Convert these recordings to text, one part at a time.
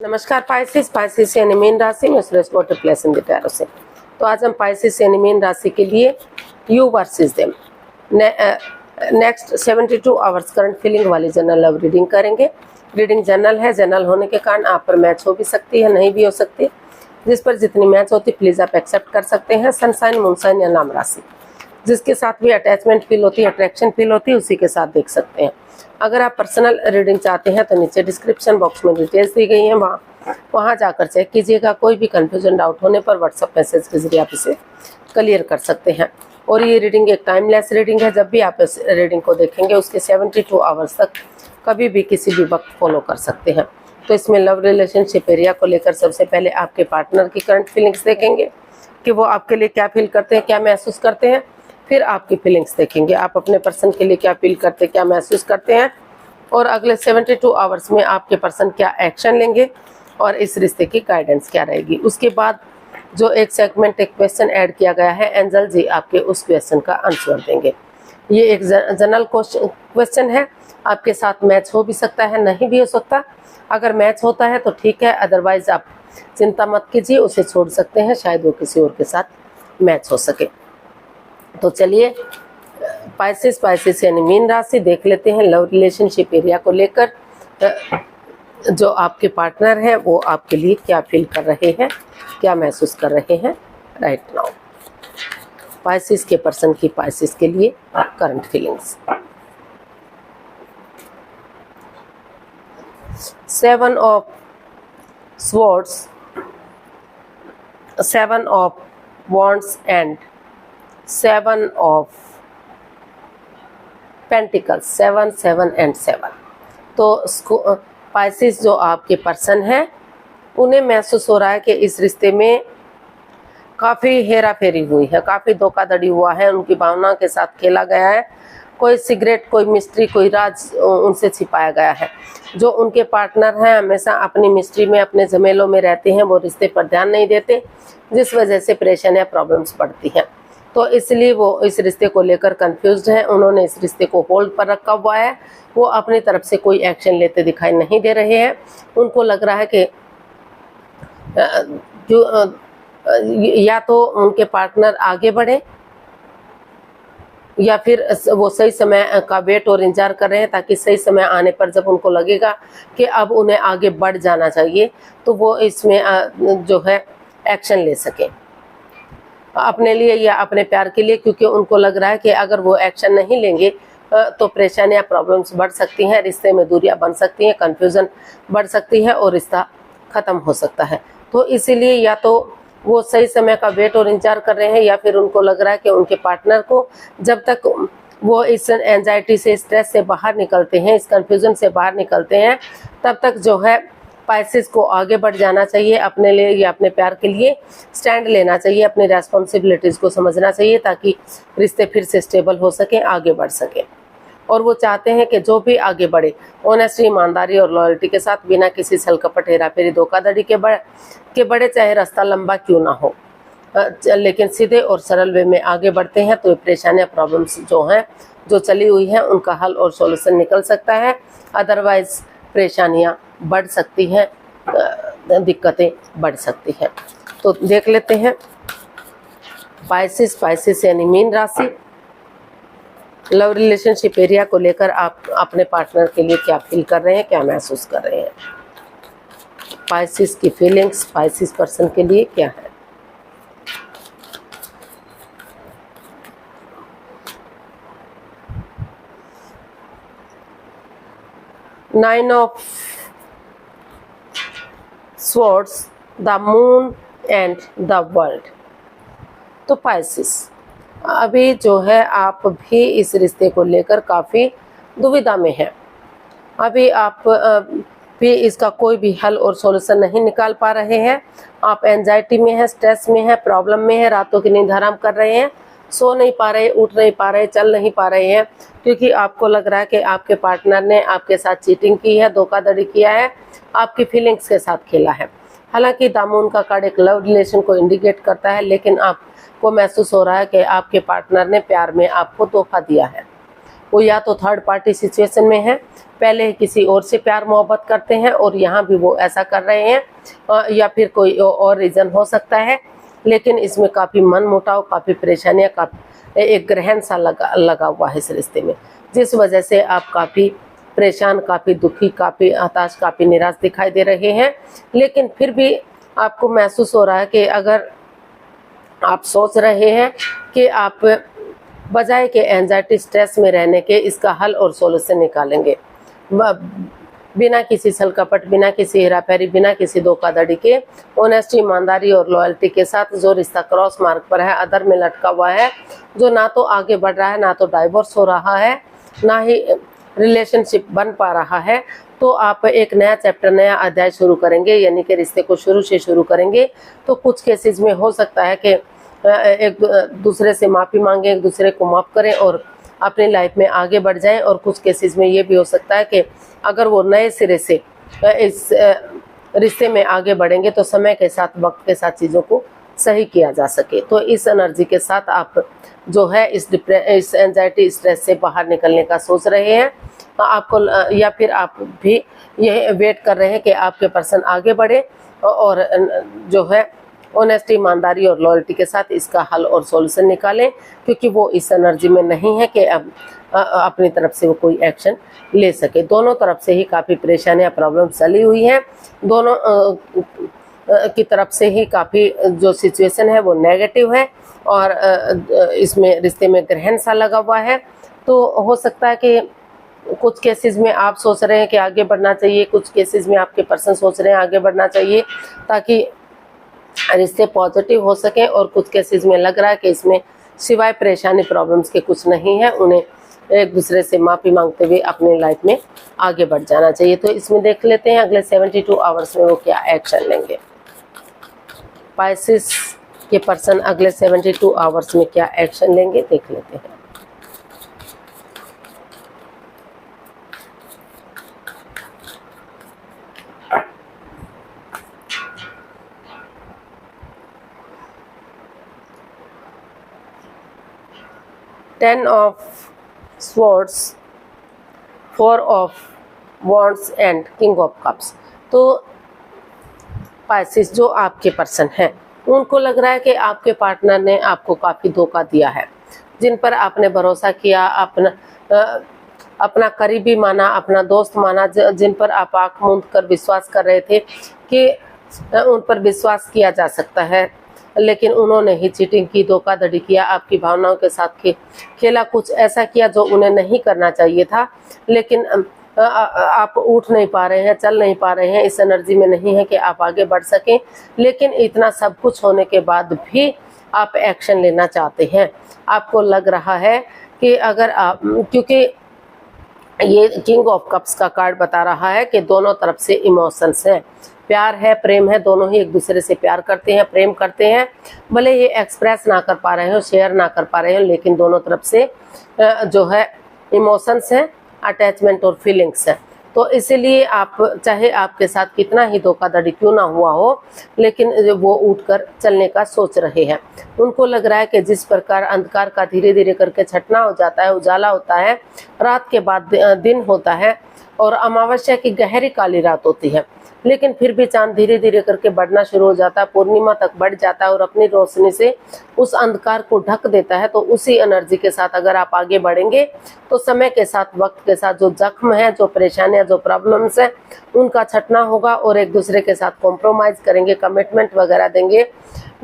नमस्कार पाइसेस यानी मीन राशि में सुरेश को ट्रिप्लेस इन प्यारों से। तो आज हम पाइसेस यानी मीन राशि के लिए you versus them next 72 hours current feeling वाली जनरल लव रीडिंग करेंगे। रीडिंग जनरल है, जनरल होने के कारण आप पर मैच हो भी सकती है, नहीं भी हो सकती। जिस पर जितनी मैच होती प्लीज आप एक्सेप्ट कर सकते हैं। सनसाइन, मूनसाइन या नाम राशि जिसके साथ भी अटैचमेंट फील होती है, अट्रैक्शन फील होती है, उसी के साथ देख सकते हैं। अगर आप पर्सनल रीडिंग चाहते हैं तो नीचे डिस्क्रिप्शन बॉक्स में डिटेल्स दी गई हैं, वहाँ जाकर चेक कीजिएगा। कोई भी कंफ्यूजन डाउट होने पर व्हाट्सएप मैसेज के जरिए आप इसे क्लियर कर सकते हैं। और ये रीडिंग एक टाइमलेस रीडिंग है। जब भी आप इस रीडिंग को देखेंगे उसके 72 आवर्स तक कभी भी किसी भी वक्त फॉलो कर सकते हैं। तो इसमें लव रिलेशनशिप एरिया को लेकर सबसे पहले आपके पार्टनर की करंट फीलिंग्स देखेंगे कि वो आपके लिए क्या फील करते हैं, क्या महसूस करते हैं। फिर आपकी फीलिंग्स देखेंगे, आप अपने पर्सन के लिए क्या फील करते हैं, क्या महसूस करते हैं। और अगले 72 आवर्स में आपके पर्सन क्या एक्शन लेंगे और इस रिश्ते की गाइडेंस क्या रहेगी। उसके बाद जो एक सेगमेंट एक क्वेश्चन ऐड किया गया है, एंजल जी आपके उस क्वेश्चन का आंसर देंगे। ये एक जनरल क्वेश्चन है, आपके साथ मैच हो भी सकता है, नहीं भी हो सकता। अगर मैच होता है तो ठीक है, अदरवाइज आप चिंता मत कीजिए, उसे छोड़ सकते हैं, शायद वो किसी और के साथ मैच हो सके। तो चलिए पाइसेस यानी मीन राशि देख लेते हैं। लव रिलेशनशिप एरिया को लेकर जो आपके पार्टनर हैं वो आपके लिए क्या फील कर रहे हैं, क्या महसूस कर रहे हैं राइट नाउ। पाइसेस के पर्सन की पाइसेस के लिए current feelings. 7 of swords, 7 of wands and 7 of pentacles, 7 7 and 7। तो पाइसेस जो आपके पर्सन हैं उन्हें महसूस हो रहा है कि इस रिश्ते में काफ़ी हेरा फेरी हुई है, काफ़ी धोखाधड़ी हुआ है, उनकी भावनाओं के साथ खेला गया है। कोई सिगरेट, कोई मिस्ट्री, कोई राज उनसे छिपाया गया है। जो उनके पार्टनर हैं हमेशा अपनी मिस्ट्री में, अपने झमेलों में रहते हैं, वो रिश्ते पर ध्यान नहीं देते, जिस वजह से परेशान या प्रॉब्लम्स बढ़ती हैं। तो इसलिए वो इस रिश्ते को लेकर कंफ्यूज्ड हैं। उन्होंने इस रिश्ते को होल्ड पर रखा हुआ है, वो अपनी तरफ से कोई एक्शन लेते दिखाई नहीं दे रहे हैं। उनको लग रहा है कि या तो उनके पार्टनर आगे बढ़े या फिर वो सही समय का वेट और इंतजार कर रहे हैं, ताकि सही समय आने पर जब उनको लगेगा कि अब उन्हें आगे बढ़ जाना चाहिए तो वो इसमें जो है एक्शन ले सके अपने लिए या अपने प्यार के लिए। क्योंकि उनको लग रहा है कि अगर वो एक्शन नहीं लेंगे तो परेशानियां, प्रॉब्लम्स बढ़ सकती हैं, रिश्ते में दूरियां बन सकती हैं, कंफ्यूजन बढ़ सकती है और रिश्ता ख़त्म हो सकता है। तो इसीलिए या तो वो सही समय का वेट और इंतजार कर रहे हैं या फिर उनको लग रहा है कि उनके पार्टनर को जब तक वो इस एंजाइटी से, स्ट्रेस से बाहर निकलते हैं, इस कंफ्यूजन से बाहर निकलते हैं, तब तक जो है पाइसेस को आगे बढ़ जाना चाहिए, अपने लिए या अपने प्यार के लिए स्टैंड लेना चाहिए, अपनी रेस्पॉन्सिबिलिटीज़ को समझना चाहिए, ताकि रिश्ते फिर से स्टेबल हो सकें, आगे बढ़ सकें। और वो चाहते हैं कि जो भी आगे बढ़े ऑनेस्टी, ईमानदारी और लॉयल्टी के साथ, बिना किसी छलकपट, हेराफेरी, धोखाधड़ी के बढ़े, चाहे रास्ता लंबा क्यों ना हो, लेकिन सीधे और सरल वे में आगे बढ़ते हैं। तो परेशानियाँ, प्रॉब्लम्स जो हैं, जो चली हुई हैं, उनका हल और सॉल्यूशन निकल सकता है। अदरवाइज परेशानियाँ बढ़ सकती हैं, दिक्कतें बढ़ सकती हैं। तो देख लेते हैं पाइसेस यानी मीन राशि लव रिलेशनशिप एरिया को लेकर आप अपने पार्टनर के लिए क्या फील कर रहे हैं, क्या महसूस कर रहे हैं। पाइसेस की फीलिंग्स पाइसेस पर्सन के लिए क्या है। Nine of swords, the moon and the world. तो पाइसेस अभी जो है आप भी इस रिश्ते को लेकर काफ़ी दुविधा में हैं। अभी आप भी इसका कोई भी हल और सॉल्यूशन नहीं निकाल पा रहे हैं। आप एंजाइटी में हैं, स्ट्रेस में हैं, प्रॉब्लम में हैं, रातों की नींद हराम कर रहे हैं, सो नहीं पा रहे, उठ नहीं पा रहे, चल नहीं पा रहे हैं, क्योंकि आपको लग रहा है कि आपके पार्टनर ने आपके साथ चीटिंग की है, धोखाधड़ी किया है, आपकी फीलिंग्स के साथ खेला है। हालांकि दामून का कार्ड एक लव रिलेशन को इंडिकेट करता है, लेकिन आपको महसूस हो रहा है कि आपके पार्टनर ने प्यार में आपको धोखा दिया है। वो या तो थर्ड पार्टी सिचुएशन में है, पहले किसी और से प्यार मोहब्बत करते हैं और यहाँ भी वो ऐसा कर रहे हैं, या फिर कोई और रीज़न हो सकता है। लेकिन इसमें काफ़ी मन मुटाव, काफ़ी परेशानियाँ, काफ़ी एक ग्रहण सा लगा हुआ है इस रिश्ते में, जिस वजह से आप काफ़ी परेशान, काफ़ी दुखी, काफ़ी हताश, काफ़ी निराश दिखाई दे रहे हैं। लेकिन फिर भी आपको महसूस हो रहा है कि अगर आप सोच रहे हैं कि आप बजाय के एंजाइटी स्ट्रेस में रहने के इसका हल और सॉल्यूशन निकालेंगे, बिना किसी छल कपट, बिना किसी हेराफेरी, बिना किसी धोखाधड़ी के, ऑनेस्टी, ईमानदारी और लॉयल्टी के साथ जो रिश्ता क्रॉस मार्ग पर है, अधर में लटका हुआ है, जो ना तो आगे बढ़ रहा है, ना तो डाइवोर्स हो रहा है, ना ही रिलेशनशिप बन पा रहा है, तो आप एक नया चैप्टर, नया अध्याय शुरू करेंगे, यानी कि रिश्ते को शुरू से शुरू करेंगे। तो कुछ केसेस में हो सकता है कि एक दूसरे से माफ़ी मांगें, एक दूसरे को माफ़ करें और अपनी लाइफ में आगे बढ़ जाएं। और कुछ केसेस में ये भी हो सकता है कि अगर वो नए सिरे से इस रिश्ते में आगे बढ़ेंगे तो समय के साथ, वक्त के साथ चीज़ों को सही किया जा सके। तो इस एनर्जी के साथ आप जो है इस एंजाइटी, स्ट्रेस से बाहर निकलने का सोच रहे हैं आपको, या फिर आप भी ये वेट कर रहे हैं कि आपके पर्सन आगे बढ़े और जो है ऑनेस्टी, ईमानदारी और लॉयल्टी के साथ इसका हल और सॉल्यूशन निकालें, क्योंकि वो इस एनर्जी में नहीं है कि अब अपनी तरफ से वो कोई एक्शन ले सके। दोनों तरफ से ही काफ़ी परेशानियां, प्रॉब्लम चली हुई हैं, दोनों की तरफ से ही काफ़ी जो सिचुएशन है वो नेगेटिव है और इसमें रिश्ते में ग्रहण सा लगा हुआ है। तो हो सकता है कि कुछ केसेस में आप सोच रहे हैं कि आगे बढ़ना चाहिए, कुछ केसेस में आपके पर्सन सोच रहे हैं आगे बढ़ना चाहिए ताकि रिश्ते पॉजिटिव हो सके, और कुछ केसेस में लग रहा है कि इसमें सिवाय परेशानी, प्रॉब्लम्स के कुछ नहीं है, उन्हें एक दूसरे से माफ़ी मांगते हुए अपनी लाइफ में आगे बढ़ जाना चाहिए। तो इसमें देख लेते हैं अगले 72 आवर्स में वो क्या एक्शन लेंगे। पाइसेस के पर्सन अगले 72 आवर्स में क्या एक्शन लेंगे, देख लेते हैं। Ten of swords, 4 of wands and king of cups. तो पाइसेस जो आपके पर्सन हैं उनको लग रहा है कि आपके पार्टनर ने आपको काफ़ी धोखा दिया है, जिन पर आपने भरोसा किया, अपना करीबी माना, अपना दोस्त माना, जिन पर आप आँख मूंद कर विश्वास कर रहे थे कि उन पर विश्वास किया जा सकता है, लेकिन उन्होंने ही चीटिंग की, धोखाधड़ी किया, आपकी भावनाओं के साथ खेला, कुछ ऐसा किया जो उन्हें नहीं करना चाहिए था। लेकिन आप उठ नहीं पा रहे हैं, चल नहीं पा रहे हैं, इस एनर्जी में नहीं है कि आप आगे बढ़ सकें। लेकिन इतना सब कुछ होने के बाद भी आप एक्शन लेना चाहते हैं। आपको लग रहा है कि अगर आप, क्योंकि ये किंग ऑफ कप्स का कार्ड बता रहा है कि दोनों तरफ से इमोशंस हैं, प्यार है, प्रेम है, दोनों ही एक दूसरे से प्यार करते हैं, प्रेम करते हैं। भले ये एक्सप्रेस ना कर पा रहे हो, शेयर ना कर पा रहे हो, लेकिन दोनों तरफ से जो है इमोशंस हैं, अटैचमेंट और फीलिंग्स है। तो इसीलिए आप, चाहे आपके साथ कितना ही धोखाधड़ी क्यों ना हुआ हो, लेकिन वो उठकर चलने का सोच रहे हैं। उनको लग रहा है कि जिस प्रकार अंधकार का धीरे धीरे करके छटना हो जाता है, उजाला होता है, रात के बाद दिन होता है और अमावस्या की गहरी काली रात होती है, लेकिन फिर भी चांद धीरे धीरे करके बढ़ना शुरू हो जाता है, पूर्णिमा तक बढ़ जाता है और अपनी रोशनी से उस अंधकार को ढक देता है। तो उसी एनर्जी के साथ अगर आप आगे बढ़ेंगे तो समय के साथ, वक्त के साथ जो जख्म है, जो परेशानियां, जो प्रॉब्लम्स हैं, उनका छटना होगा और एक दूसरे के साथ कॉम्प्रोमाइज करेंगे, कमिटमेंट वगैरह देंगे,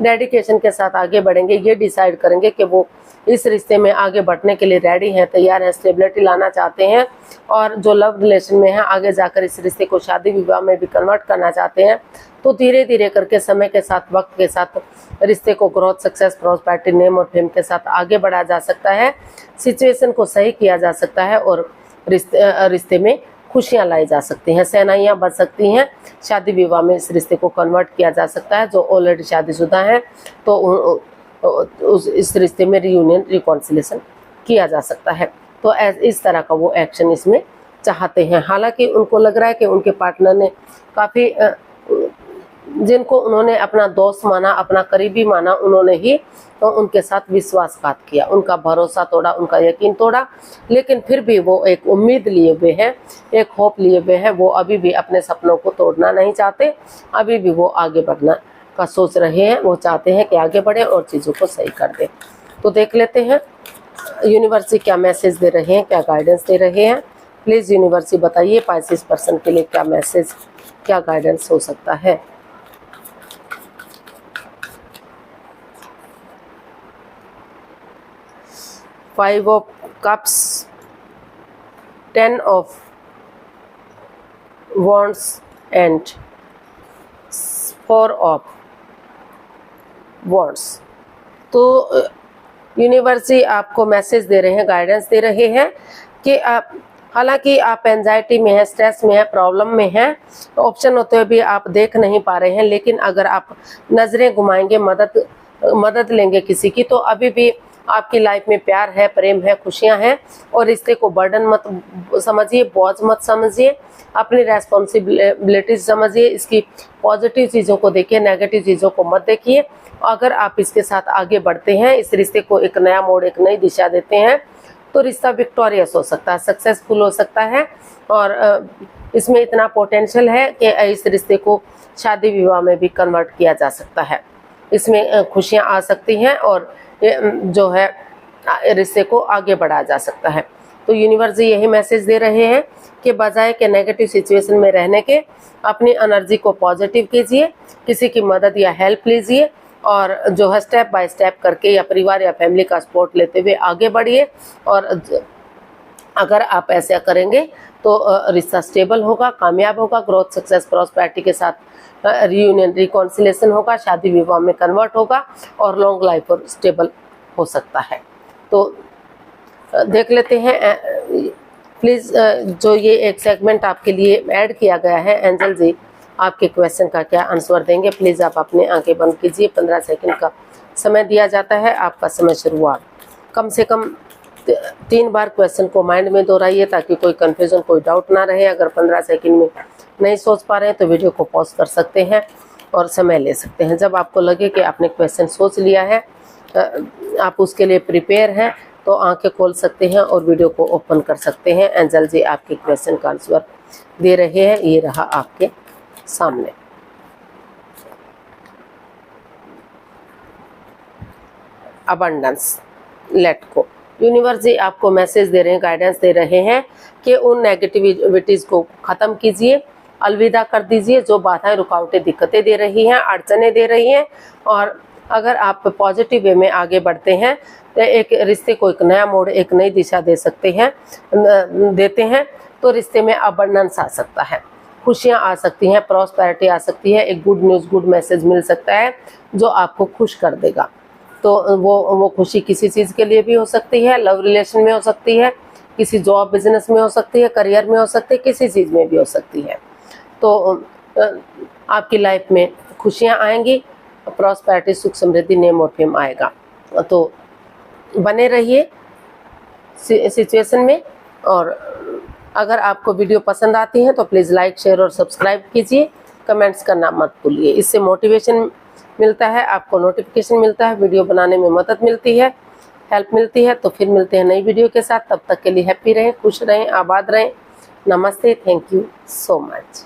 डेडिकेशन के साथ आगे बढ़ेंगे, ये डिसाइड करेंगे कि वो इस रिश्ते में आगे बढ़ने के लिए रेडी हैं, तैयार हैं, स्टेबिलिटी लाना चाहते हैं, और जो लव रिलेशन में है आगे जाकर इस रिश्ते को शादी विवाह में भी कन्वर्ट करना चाहते हैं। तो धीरे धीरे करके समय के साथ, वक्त के साथ रिश्ते को ग्रोथ, सक्सेस, प्रॉस्पेरिटी, नेम और फेम के साथ आगे बढ़ाया जा सकता है, सिचुएशन को सही किया जा सकता है और रिश्ते में खुशियां लाई जा सकती हैं, सेनाइयां बच सकती हैं, शादी विवाह में इस रिश्ते को कन्वर्ट किया जा सकता है। जो ऑलरेडी शादीशुदा हैं तो इस रिश्ते में रियूनियन, रिकॉन्सिलेशन किया जा सकता है। तो इस तरह का वो एक्शन इसमें चाहते हैं। हालांकि उनको लग रहा है कि उनके पार्टनर ने काफ़ी जिनको उन्होंने अपना दोस्त माना, अपना करीबी माना, उन्होंने ही तो उनके साथ विश्वासघात किया, उनका भरोसा तोड़ा, उनका यकीन तोड़ा। लेकिन फिर भी वो एक उम्मीद लिए हुए हैं, एक होप लिए हुए हैं, वो अभी भी अपने सपनों को तोड़ना नहीं चाहते, अभी भी वो आगे बढ़ना का सोच रहे हैं। वो चाहते हैं कि आगे बढ़े और चीज़ों को सही कर दें। तो देख लेते हैं यूनिवर्सिटी क्या मैसेज दे रहे हैं, क्या गाइडेंस दे रहे हैं। प्लीज़ यूनिवर्सिटी बताइए पाइसेस पर्सन के लिए क्या मैसेज, क्या गाइडेंस हो सकता है। Five of cups, 10 of wands and 4 of wands. तो यूनिवर्सिटी आपको मैसेज दे रहे हैं, गाइडेंस दे रहे हैं कि आप, हालांकि आप एंजाइटी में हैं, स्ट्रेस में हैं, प्रॉब्लम में हैं, ऑप्शन होते हुए भी आप देख नहीं पा रहे हैं, लेकिन अगर आप नज़रें घुमाएंगे, मदद लेंगे किसी की, तो अभी भी आपकी लाइफ में प्यार है, प्रेम है, खुशियां हैं। और रिश्ते को बर्डन मत समझिए, बोझ मत समझिए, अपनी रेस्पॉन्सिबिलिटी समझिए। इसकी पॉजिटिव चीज़ों को देखिए, नेगेटिव चीज़ों को मत देखिए। अगर आप इसके साथ आगे बढ़ते हैं, इस रिश्ते को एक नया मोड़, एक नई दिशा देते हैं, तो रिश्ता विक्टोरियस हो सकता है, सक्सेसफुल हो सकता है। और इसमें इतना पोटेंशियल है कि इस रिश्ते को शादी विवाह में भी कन्वर्ट किया जा सकता है। इसमें खुशियां आ सकती हैं और जो है रिश्ते को आगे बढ़ाया जा सकता है। तो यूनिवर्स यही मैसेज दे रहे हैं कि बजाय के नेगेटिव सिचुएशन में रहने के, अपनी एनर्जी को पॉजिटिव कीजिए, किसी की मदद या हेल्प लीजिए, और जो है स्टेप बाय स्टेप करके या परिवार या फैमिली का सपोर्ट लेते हुए आगे बढ़िए। और अगर आप ऐसा करेंगे तो रिश्ता स्टेबल होगा, कामयाब होगा, ग्रोथ, सक्सेस, प्रॉस्पेरिटी के साथ रियूनियन, रिकॉन्सिलेशन होगा, शादी विवाह में कन्वर्ट होगा और लॉन्ग लाइफ और स्टेबल हो सकता है। तो देख लेते हैं प्लीज़, जो ये एक सेगमेंट आपके लिए ऐड किया गया है, एंजल जी आपके क्वेश्चन का क्या आंसर देंगे। प्लीज़ आप अपने आंखें बंद कीजिए, 15 सेकंड का समय दिया जाता है। आपका समय शुरुआत। कम से कम 3 बार क्वेश्चन को माइंड में दोहराइए ताकि कोई कन्फ्यूजन, कोई डाउट ना रहे। अगर 15 सेकंड में नहीं सोच पा रहे हैं तो वीडियो को पॉज कर सकते हैं और समय ले सकते हैं। जब आपको लगे कि आपने क्वेश्चन सोच लिया है, आप उसके लिए प्रिपेयर हैं, तो आंखें खोल सकते हैं और वीडियो को ओपन कर सकते हैं। एंजल जी आपके क्वेश्चन का आंसर दे रहे हैं, ये रहा आपके सामने। Abundance, let go. यूनिवर्स जी आपको मैसेज दे रहे हैं, गाइडेंस दे रहे हैं कि उन नेगेटिविटीज को ख़त्म कीजिए, अलविदा कर दीजिए जो बाधाएं, रुकावटें, दिक्कतें दे रही हैं, अड़चनें दे रही हैं। और अगर आप पॉजिटिव वे में आगे बढ़ते हैं तो एक रिश्ते को एक नया मोड़, एक नई दिशा दे सकते हैं, देते हैं, तो रिश्ते में अबंडेंस आ सकता है, खुशियाँ आ सकती हैं, प्रॉस्पेरिटी आ सकती है, एक गुड न्यूज़, गुड मैसेज मिल सकता है जो आपको खुश कर देगा। तो वो खुशी किसी चीज़ के लिए भी हो सकती है, लव रिलेशन में हो सकती है, किसी जॉब बिजनेस में हो सकती है, करियर में हो सकती है, किसी चीज़ में भी हो सकती है। तो आपकी लाइफ में खुशियाँ आएंगी, प्रॉस्पेरिटी, सुख, समृद्धि, नेम और फेम आएगा। तो बने रहिए सिचुएशन में। और अगर आपको वीडियो पसंद आती है तो प्लीज़ लाइक, शेयर और सब्सक्राइब कीजिए, कमेंट्स करना मत भूलिए। इससे मोटिवेशन मिलता है, आपको नोटिफिकेशन मिलता है, वीडियो बनाने में मदद मिलती है, हेल्प मिलती है। तो फिर मिलते हैं नई वीडियो के साथ, तब तक के लिए हैप्पी रहें, खुश रहें, आबाद रहें। नमस्ते, थैंक यू सो मच।